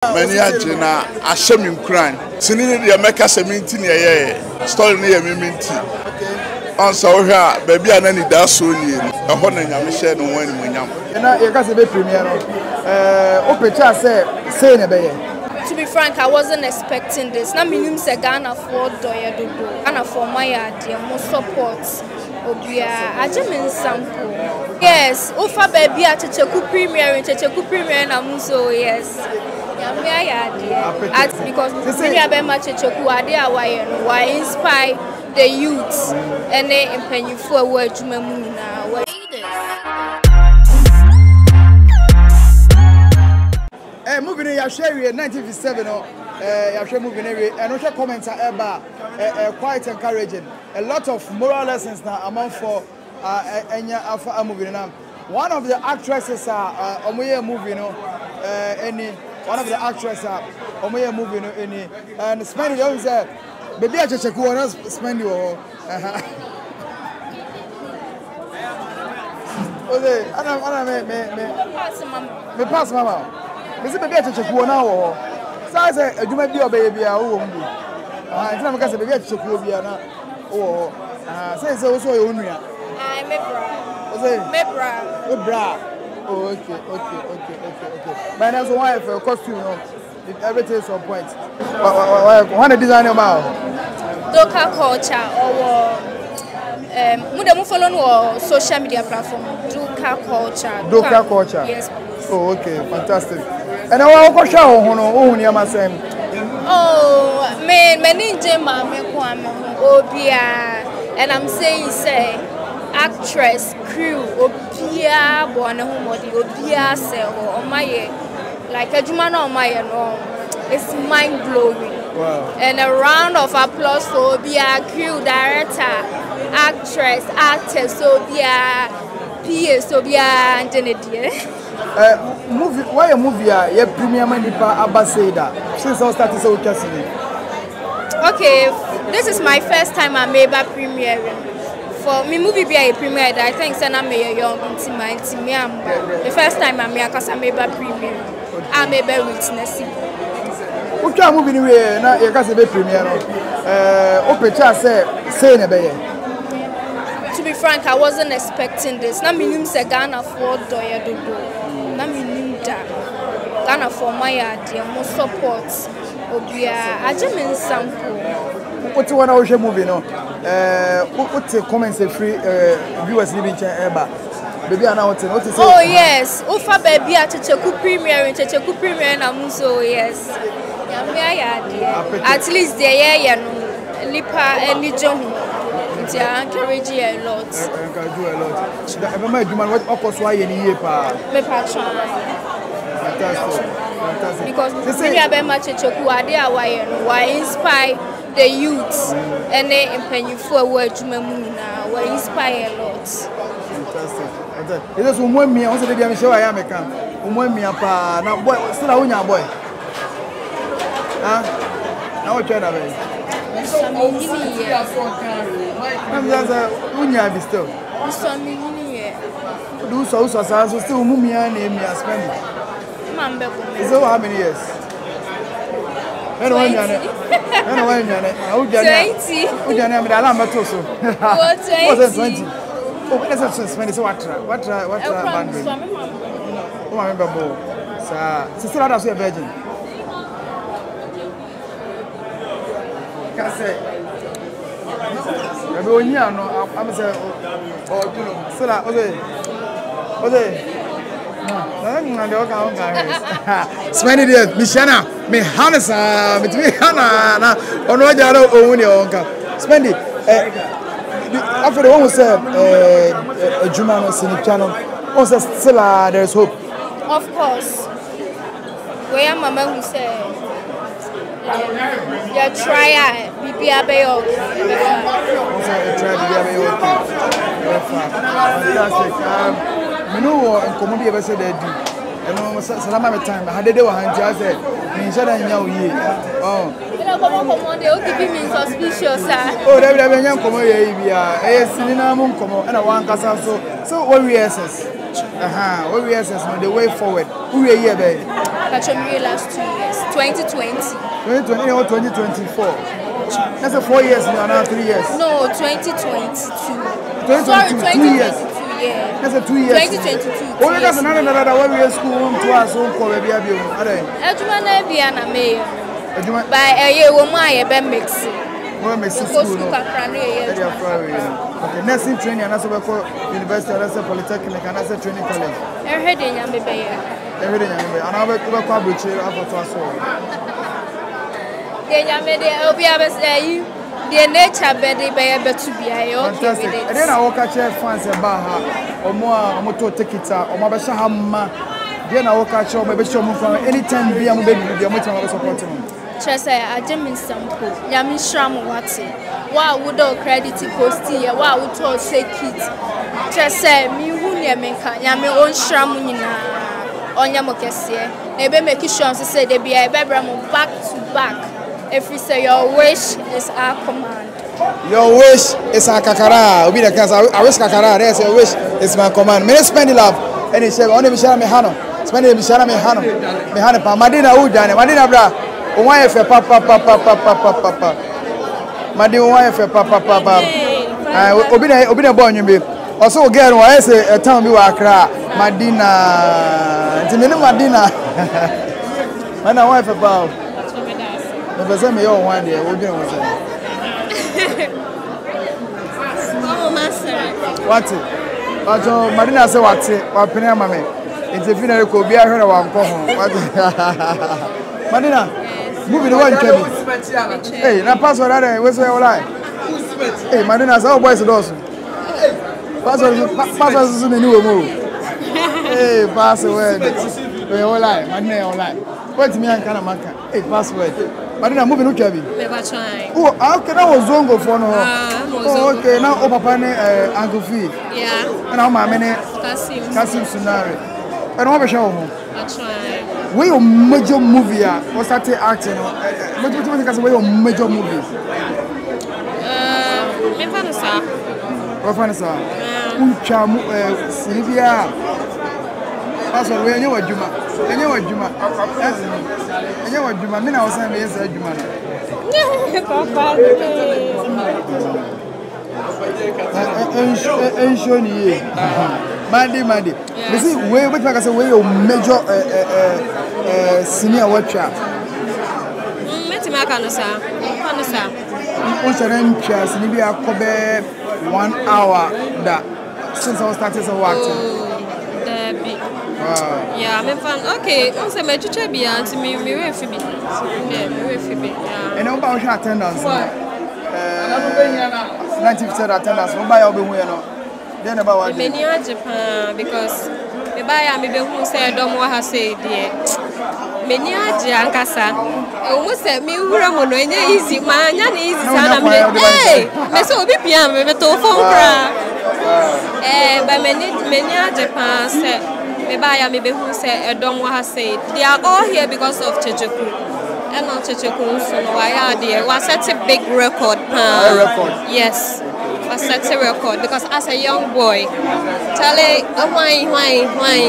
Many agena asham in crime. Sinini the America 17 year story near Minty. On so here, baby, and any dasuni, a honey, I'm sharing one when you and you can be premier. Opecha say, to be frank, I wasn't expecting this. Now, minimum say Ghana for Doya Dodo, Ghana for my idea, more support. Obia, I just mean sample. Yes, Ofa baby at Kyekyeku premier and Kyekyeku premier na muso yes. Because we have been much Kyekyeku idea why inspire the youths and they empower for word to memuna. Moving in Yashari 1957 or Yashari moving area and also comments are about quite encouraging. A lot of moral lessons now among for Enya Alpha moving on. One of the actresses are Omoye moving one of the actresses are Omoye moving and Spendy always said baby I just check one Spendy or me pass mama. Is it baby at Kyekyeku now? So I say, you might be a baby. It's not because baby at Kyekyeku now. Oh, say also your own. I'm a bra. Oh, okay. My name's wife for costume. Everything is on point. What design about? Doka culture or we follow no social media platform. Doka culture. Yes. Oh, okay, fantastic. And I want to show you oh, me Jema me kwame obia, and I'm saying say actress crew obia born homodi obia say oh my like a juma no my no it's mind blowing. Wow. And a round of applause for obia crew director, actress, artist obia, PS obia and Jenny. Movie, why a movie? Yeah, premiere manipa Abaseda. Since I started so casting. Okay, this is my first time I'm able premiering. For me, movie be a premiere. I think I'm a young intimate. The first time I'm here because I'm able premiering. I'm able witnessing. What kind of movie anyway? Now you can be premiere. Opecha say ne to be frank, I wasn't expecting this. Now minimum say Ghana for Doya Dodo. Now minimum Ghana for my idea, more support. Obia, I just mean sample. What's one hour movie no? What's the comments free viewers living eba? Baby, I know what to say. Oh yes, Ofa baby at Kyekyeku premier and Kyekyeku premier na muso yes. At least the year no lipa and John. I encourage you a lot. Encourage you a lot. What occurs why you need fantastic. Because we have been much Kyekyeku idea why inspire the youths and they empower for word to memuna. Why inspire a lot. Fantastic. It is one me. I want to be sure I am a camp. One me apa. Now boy, still a winner boy. Now what kind of I'm just a unya be still. Do so still mumia name me as Spendy. So how many years? I don't know 20. Oh, let's spend so what band. Oh, I remember. So still out of a virgin. Can say. I'm saying, oh, so that Spendy there, Mishana, me Hanasa, between Hana, or no, I don't own your uncle. Spendy, after the one who said, Jumano in the channel, also still there's hope. Of course, we are Mama who said, you try BBA. Fantastic. You know, and come ever said that. And almost Salama time. I had a day when I said, oh, oh, they have a young come here. And I want us so what we assess. What we assess on the way forward. Who are here? Last 2 years. 2020. 2020 or 2024? That's a 4 years now, 3 years. No, 2022. 2022, Sorry, 2 years. Yeah. That's a 2 years. 2022. Only that's another when we are school to us home for baby. Ejuma na bia na me. By woman be mix. We mix school. Okay, nursing training and also we call university and also polytechnic and also training college. Everything ya me be. Everything ya me. And I we call Buchi after to us all. Then ya me dey obi abese the nature be betu bia okay with it. And then I walk at fans about her omo to take it omo be sha hamma. Then I walk at omo be show mo from anytime be am baby be am to support him. Chese ajemin sample. Ya mi shram wate. Wa would credit post here. Wa would to say kit. Chese mi hu ne menka. Ya me on shram nyina. Onya mo kese. Na be make sure say dey be bra mo back to back. If we say your wish is our command. Your wish is our kakara. Obi the cancer. I wish kakara. There's your wish is my command. Me Spendy love. Any say only me share me hano. Spendy me share me hano. Me hano pa. Madina udane. Madina bra. Owa efe pa. Madina owa efe pa. Obi na boy nyumbi. Also girl wa say town bi wa Accra. Madina. Ntimene Madina. Mana owa efe pa. Because I'm your one day, we're doing what? Oh, master. What? But Marina said, what's it? What penny, mammy? It's a funeral could be a hundred one home. Marina, moving one, Kevin. Hey, now pass what I was your life. Hey, Marina's all boys, also. Pass us in a new move. Hey, pass away. We're all live, Marina, all live. Wait me and Kanamaka. Hey, password. Marina, moving to Kevin. Never trying. Oh, okay, that was Zongo for no. Oh, okay, now Papa Uncle Fee. Yeah. And now my many Kasim Sunari. And what was your home? I try. Where your major movie or started acting? What do you think? Where your major movie? Me fanasa. What fanasa? Unchamu Sylvia. That's what we know. Juma. We know Juma. We know Juma. Me na osan me yes Juma. Papa. Enshoni. Madi. You see, we which like I say we your major senior watcher. Metima kanasa. On certain chairs, maybe I cover 1 hour that since I was starting to work. Yeah, I'm fun. Okay, I'm saying my teacher be auntie me very fit. Yeah, very fit. Yeah. And about your attendance. 90% attendance. What about you? Then about what? Many are Japan because me buy am be who say don't want her say there. Many are Jankasa. Almost say me wura mo no easy man, nya easy sana me. Hey, me so obi pian me to phone kra. But many are Japan say me buy am be who say don't want her say. They are all here because of Kyekyeku. And not Kyekyeku so no why are there? Was set a big record. Yes. Was set a record because as a young boy, Charlie, why?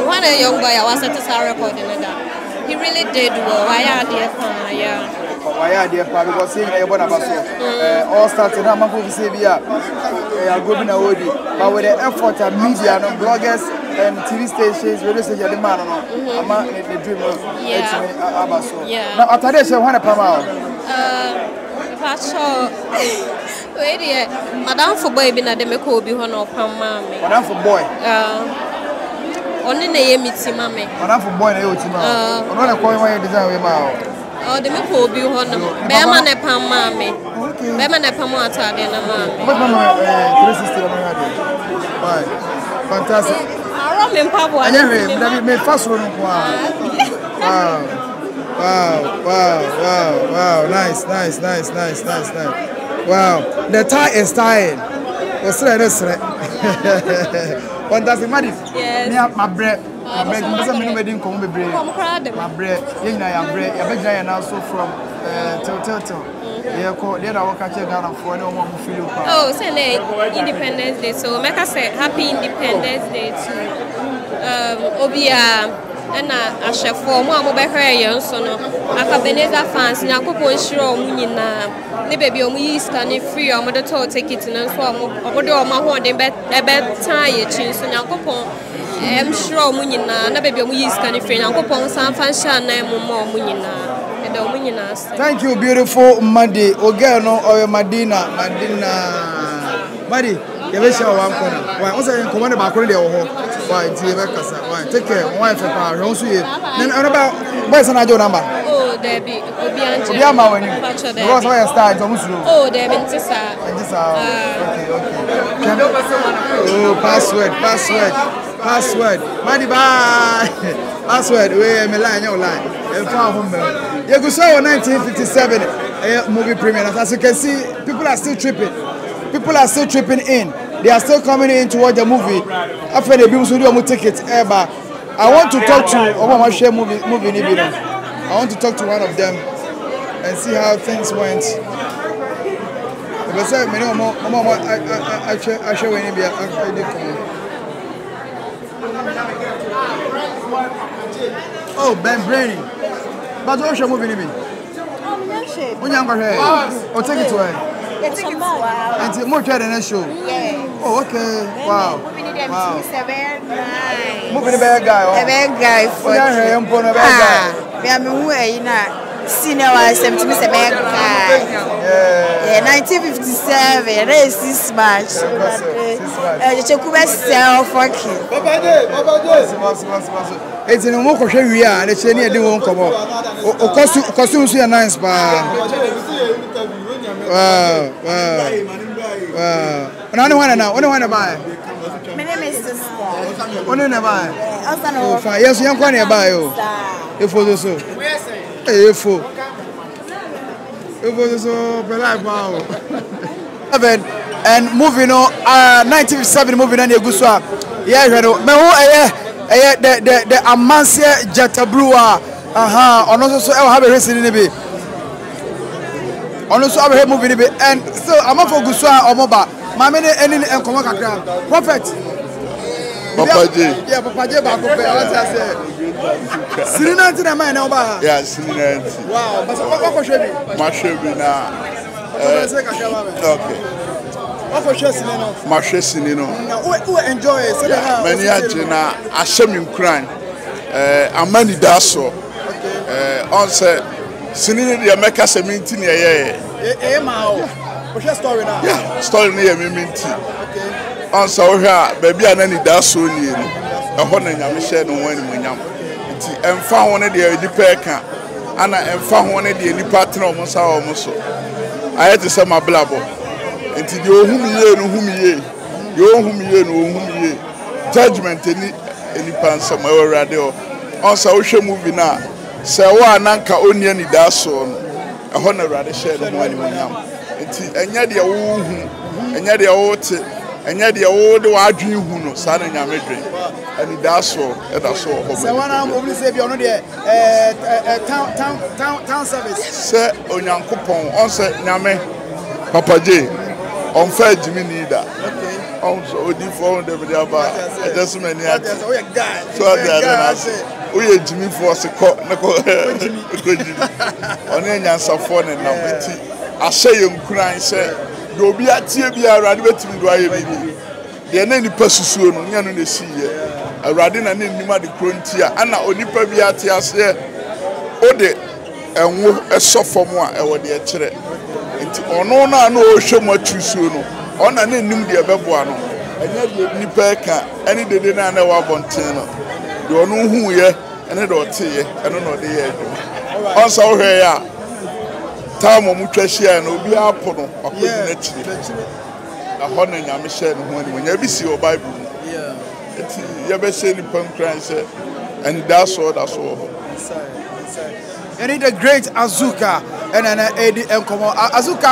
When a young boy, I was set a record in that. He really did well. Why are there? Yeah. Why are there? Because seeing a bon all started. I'm going to say, yeah, going to Odi, but with the effort of media, bloggers and TV stations, radio stations, the man, I'm the dream of yeah. Now, after this, I want to come out. Wait here, Madame for boy, been at the Meko be one of mammy. Madame for boy. Only the meet mammy. Madame for boy, I'm not a coin where you design with my. Oh, the Meko be one of Beman a pam mammy. Beman a pamata, then a man. What my 360 Why? Fantastic. I run in Pablo. I never made fast one. Wow. Nice. Wow. The tie is tired. What's that? Fantastic, Maddie. Yes. My bread. My bread. My bread. Also from Tilton. Oh, say Independence Day. So make us say Happy Independence Day to Obia and I shall form one over her young son. I have been a fans, Nakopo Shiro Munina, the baby on me is canning free or mother told take it in and form or do my horn in bed tired chins and Nakopo. I'm sure Munina, the baby on me is canning free, Nakopo, San Fanshan, and more Munina. Thank you, beautiful Madi. Ogeno or Madina. Madi, you wish you one corner. Why? What's I command about Korea or why? Take care. Wife of our house. Then about where's an idea number? Oh, Debbie. Obiama when you because why start almost. Oh, Debbie. Okay. Oh, password. Madi bye. Password. We me line your line. Kyekyeku 1957 movie premiere. As you can see, people are still tripping. People are still tripping in. They are still coming in to watch the movie. After the people studio tickets, I want to talk to movie. I want to talk to one of them and see how things went. Oh, Ben Brainy. But what's your movie? When you're oh, take it to her. And more than a show. Yeah. Oh, okay. Wow. Moving the bad guy. The bad guy. For the bad guy. We are moving senior was 70 bad guy. Yeah. 1957. Race this match. Kyekyeku sell for king. It's in a more question we are. Let's say near the one come up. Costumes are nice, but wow. And I don't want to know. What do you want to buy? My name is Sister. What do you want to buy? Oh, fine. Yes, you want to buy you. If for so. Hey, if for so, wow. And moving on, 1957 moving on Yeguswa. Yeah, you know, the Amansia Jatabrua. On also have a race in the on also have a movie in the and still I'm for Guswa or Moba. My many any and Komaka Prophet. Papa J. Yeah, Papa J. Sinina to the man over. Yeah, Sinina. Wow, but what should be? Mashabi now. Okay. Who enjoy it? Many Ajina, Asham Ukraine, Amani Daso, on said, Sinini, the America 17 years. What's your story now? Yeah, story near me. On saw her, baby, and any Daso, a honey, I'm sharing when and found one of the Edipeka, and I found one of the Edipatron almost. I had to say my blabber. Until you whom ye, judgment any pan somewhere radio. On social movie now, say one anka only any dason, a honor rather share the money when I'm. And yet the old, and yet the old, and yet the old dream who knows, son and your dream. And it does so, and that's so. So one I'm only say you're not there, town service. Sir, on your coupon, on set Name, Papa J. On fair Jimmy neither. Okay. Also, the phone the video about just many others. So we are Jimmy for a court. On any answer phone and number. I say you crying, sir. You'll be at TBR radicate to do I baby. The any person on the sea. A radin and in the Crontia, and now only per at here. Ode and a soft for more or the chere. Ono na no show much soon. On an nim the Abebuano. And yet you nipeka any day na na wa bonteno. You know who ye and it or tea and no the year. Also here time of Mutresia and Obi Apono or a honey and Michelle when you see your Bible. Yeah. You ever say the punk and that's all. You need a great Azuka and an Eddie and come on. Azuka,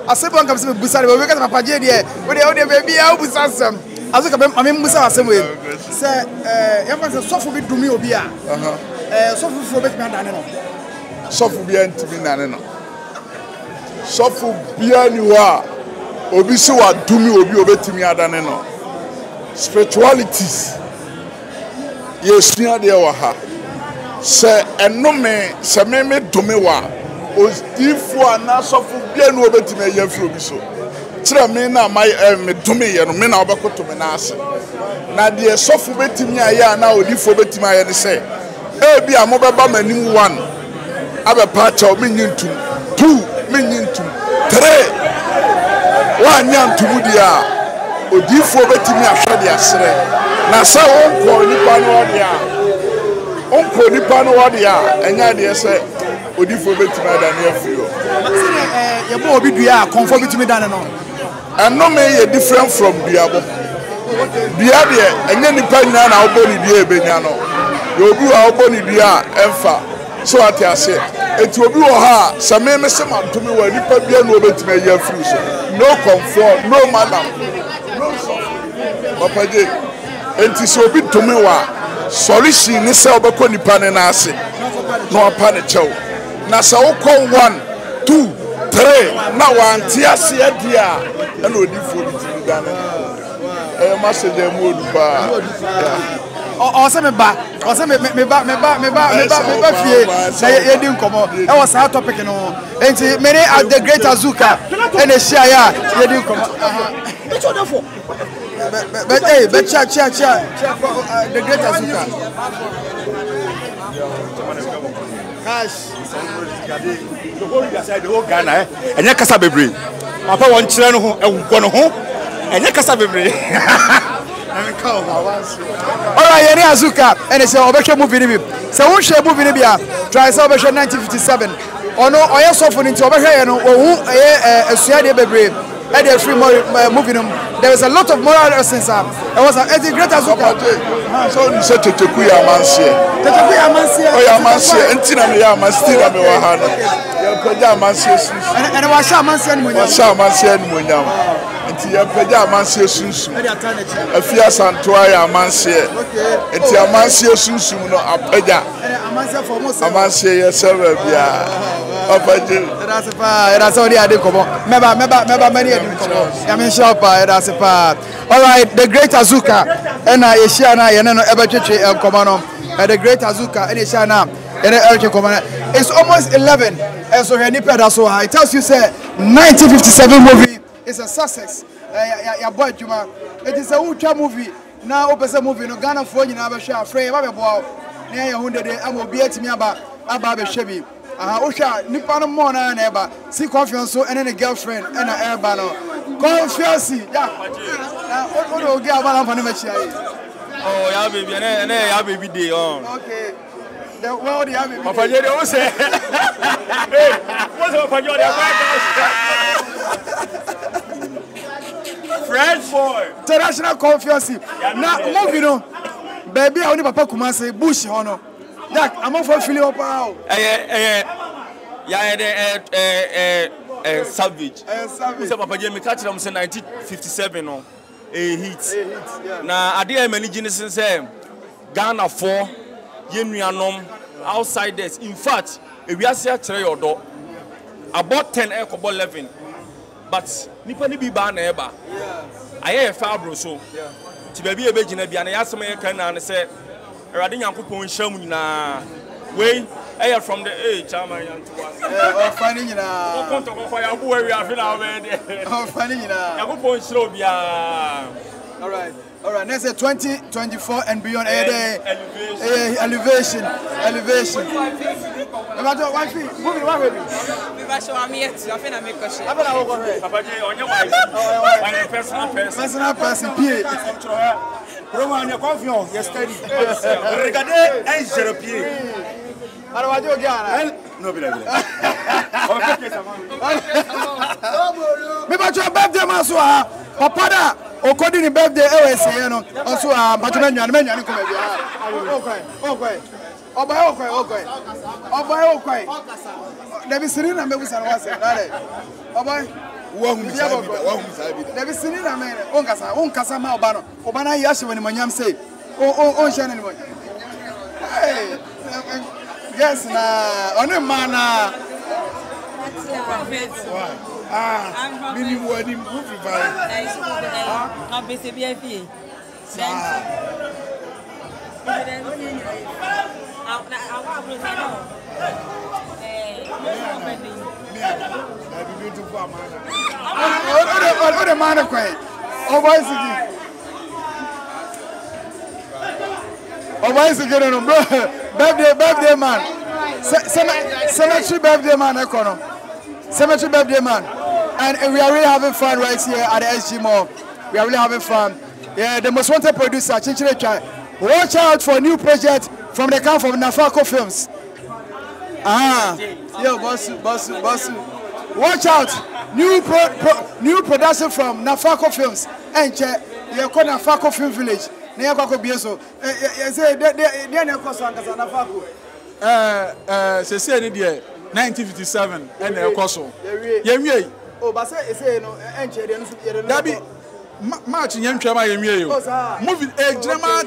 I said, one comes to Busari, we got a Papa J. When they only baby, I will some. Azuka, I mean, Musa, some way. Sir, you must have suffered with me, Obia. Suffer for better than suffer behind to be Nanano. Suffer behind you are. Obiso are do me, Obi, obey to me, Adanano. Spiritualities. Yes, near the Waha. se enome se me domewa odifu anasofu bia no obetime ya fro bi so kire me na me dome ye no me na obekoto me na ase na de sofu betime aya na odifu betime aya ne se e bia mo beba manim 1 abepa cha me nyintum 2 me nyintum 3 wa nyantum dia odifu betime ahwede asere na sa wonko nipa no ode onko nipa no ode enya de se odifo betime adane afiro ye bo obi dua konfo betime dane no eno me ye different from duabo dua de enya nipa nyina na obo ni dua ebenya no ye obi wa obo ni dua emfa so ate ase eti obi wo ha same me se mantomi wa nipa bia no betime ye afiro so no comfort no madam no so papaje enti so obi tomi wa solution ni se obekọ nipa ne na ase no apa ne chew na sa wokọ 1 2 3 na wanti ase adia na odifo bitimi dane message mu odupa o se me ba fie na ye di nkomo e was that topic no enti me at the great Azuka ene share ya ye di nkomo which one for but hey but cha the great Azuka cash the whole side the whole Ghana enya kasa bebre papa won kire no ho ewuko no ho enya kasa bebre alright yeni Azuka ene se obehwe movie ni bi se won hwe movie ni bi a try se obehwe 1957 ono oye sofo ni nti obehwe ye no ohu asua de bebre and the free moving them. There was a lot of moral lessons. It was a great Azuka. So you said Kyekyeku ya mansie. Kyekyeku ya mansie. Oh ya mansie. Entina me ya mansie na me wa ha no. Ya pagya mansie sunsu. And wa sha mansie ni munyam. Wa sha mansie ni munyam. Enti ya pagya mansie sunsu. Afia santoa ya mansie. Enti ya mansie sunsu no apagya. Amansie for mo. Amansie ye serve bia. Apaje. That's all they are doing. Meba many I mean shop that's a part. All right, the great Azuka and Yeshana Yanano Ebachichi El Comano and the great Azuka and Yeshana and El Comano. It's almost 11 and so Nipa so high. It tells you say 1957 movie is a success. Your boy Juma. It is a ultra movie. Now open movie no Ghana for you now share free Babo near your 100 day I will be at me about Shebi. Osha nipa no mo na na eba see confiance so and a girlfriend and a eba no confiance yeah o get about na me chia oh ya baby and ya baby day on okay the well the baby papa je dey say hey what's up papa je dey French boy international confiance na movie no baby I only papa Kumase bush hono Jack, I'm on for feeling up how. Savage. Savage. So Papa Jimmy catch them say 1957 no. A hit. Na ade many genesis say Ghana 4 yenuanom outsiders. In fact, we are say try your door. About 10 about 11. But nipa ni bi ba na eba. Aye fa bro so. Ti baby e be gina bia na yasem ye kan na say Radin Yankupon Shamu na way from the age, Chairman. Finding in a fire where we are feeling. Finding in a all right. Next 2024 and beyond. Elevation. About your wife, moving one baby. I'm here to. I think I make a shit. Papa J on your wife. Personal person. Roman, you're confiant, you're steady. Regardez un pied. Alors, on va dire, gars, non, bien. Mais pas tu as birthday, ma soeur. Papa, da, au code de birthday, c'est non. En soi, pas tu m'as dit, comme bien. Okay. David Serena, mais vous savez, c'est là. David Serena, mais on casse ma Obana Yashi when Manyam say, oh, Shannon. Hey, yes, on a man. Mini wedding movie by What the man quite? Oh, why is it again? Birthday man. Cemetery birthday man, Econo. Cemetery birthday man. And we are really having fun right here at the SG Mall. We are really having fun. Yeah, the most wanted producer, Chinchile. Watch out for a new project from the camp of Nafako Films. Yo, Bossu. Watch out. New production from Nafako Films. And you call Nafako Film Village. Neyako Bieso. Say they never saw Nafako. Say 1957 and Koso. Yemi. Oh, but say no, Dabi March Yem Chama Yemi. Moving a drama.